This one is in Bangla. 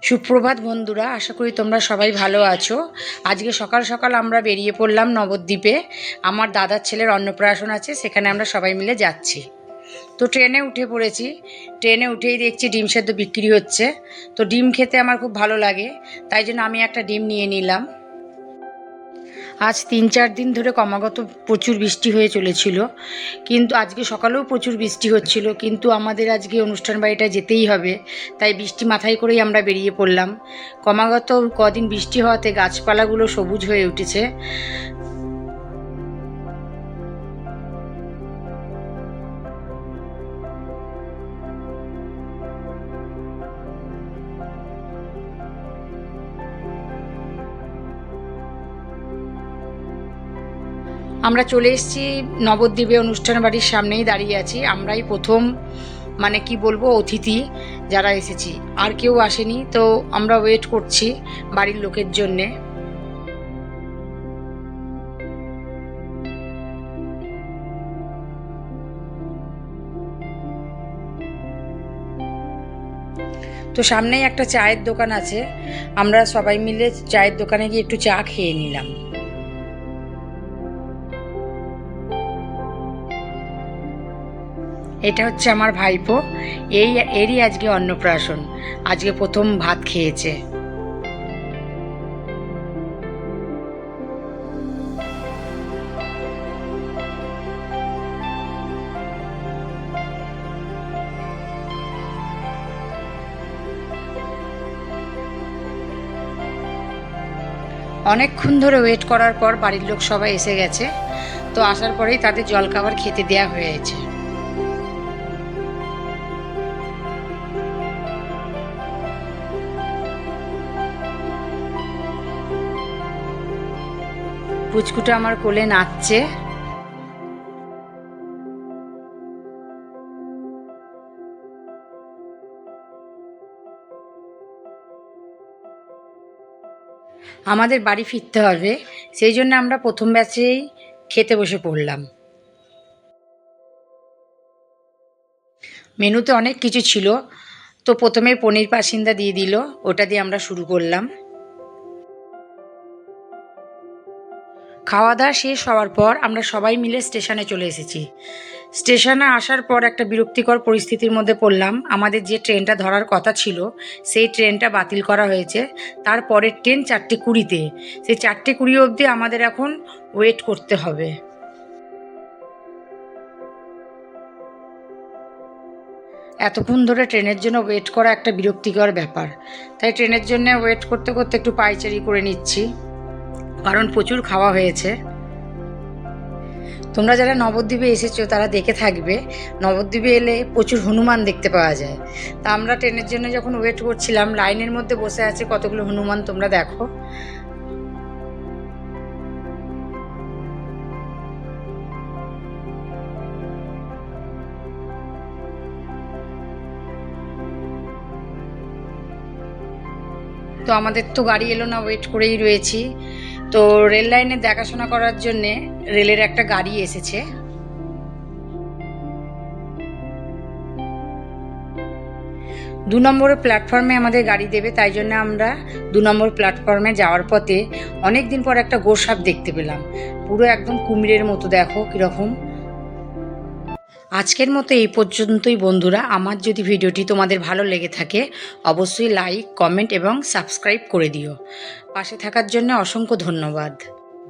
সুপ্রভাত বন্ধুরা, আশা করি তোমরা সবাই ভালো আছো। আজকে সকাল সকাল আমরা বেরিয়ে পড়লাম নবদ্বীপে। আমার দাদার ছেলের অন্নপ্রাশন আছে, সেখানে আমরা সবাই মিলে যাচ্ছি। তো ট্রেনে উঠে পড়েছি। ট্রেনে উঠেই দেখছি ডিম সেদ্ধ বিক্রি হচ্ছে। তো ডিম খেতে আমার খুব ভালো লাগে, তাই জন্য আমি একটা ডিম নিয়ে নিলাম। আজ 3-4 দিন ধরে ক্রমাগত প্রচুর বৃষ্টি হয়ে চলেছিল, কিন্তু আজকে সকালেও প্রচুর বৃষ্টি হচ্ছিল, কিন্তু আমাদের আজকে অনুষ্ঠান বাড়িটা যেতেই হবে, তাই বৃষ্টি মাথায় করেই আমরা বেরিয়ে পড়লাম। ক্রমাগত কদিন বৃষ্টি হওয়াতে গাছপালাগুলো সবুজ হয়ে উঠেছে। আমরা চলে এসেছি নবদ্বীপে, অনুষ্ঠান বাড়ির সামনেই দাঁড়িয়ে আছি। আমরাই প্রথম, মানে কি বলবো, অতিথি যারা এসেছি, আর কেউ আসেনি। তো আমরা ওয়েট করছি বাড়ির লোকের জন্যে। তো সামনেই একটা চায়ের দোকান আছে, আমরা সবাই মিলে চায়ের দোকানে গিয়ে একটু চা খেয়ে নিলাম। এটা হচ্ছে আমার ভাইপো, এরই আজকে অন্নপ্রাশন, আজকে প্রথম ভাত খেয়েছে। অনেকক্ষণ ধরে ওয়েট করার পর বাড়ির লোক সবাই এসে গেছে। তো আসার পরেই তাদের জলখাবার খেতে দেওয়া হয়েছে। পুচকুটা আমার কোলে নাচছে। আমাদের বাড়ি ফিরতে হবে, সেই জন্য আমরা প্রথম ব্যাচেই খেতে বসে পড়লাম। মেনুতে অনেক কিছু ছিল, তো প্রথমে পনির পাসিন্দা দিয়ে দিল, ওটা দিয়ে আমরা শুরু করলাম। খাওয়া দাওয়া শেষ হওয়ার পর আমরা সবাই মিলে স্টেশনে চলে এসেছি। স্টেশনে আসার পর একটা বিরক্তিকর পরিস্থিতির মধ্যে পড়লাম। আমাদের যে ট্রেনটা ধরার কথা ছিল, সেই ট্রেনটা বাতিল করা হয়েছে। তারপরের ট্রেন 4:20-তে, সেই 4:20 অবধি আমাদের এখন ওয়েট করতে হবে। এতক্ষণ ধরে ট্রেনের জন্য ওয়েট করা একটা বিরক্তিকর ব্যাপার, তাই ট্রেনের জন্য ওয়েট করতে করতে একটু পায়চারি করে নিচ্ছি, কারণ প্রচুর খাওয়া হয়েছে। তোমরা যারা নবদ্বীপে এসেছো তারা দেখে থাকবে, নবদ্বীপে এলে প্রচুর হনুমান দেখতে পাওয়া যায়। তা আমরা ট্রেনের জন্য যখন ওয়েট করছিলাম, লাইনের মধ্যে বসে আছে কতগুলো হনুমান, তোমরা দেখো। তো আমাদের তো গাড়ি এলো না, ওয়েট করেই রয়েছি। তো রেল লাইনে দেখাশোনা করার জন্যে রেলের একটা গাড়ি এসেছে। 2 নম্বরের প্ল্যাটফর্মে আমাদের গাড়ি দেবে, তাই জন্য আমরা 2 নম্বর প্ল্যাটফর্মে যাওয়ার পথে অনেক দিন পর একটা গোসাপ দেখতে পেলাম, পুরো একদম কুমিরের মতো, দেখো কীরকম। আজকের মতো এই পর্যন্তই বন্ধুরা। আমার যদি ভিডিওটি তোমাদের ভালো লেগে থাকে, অবশ্যই লাইক, কমেন্ট এবং সাবস্ক্রাইব করে দিও। পাশে থাকার জন্য অসংখ্য ধন্যবাদ।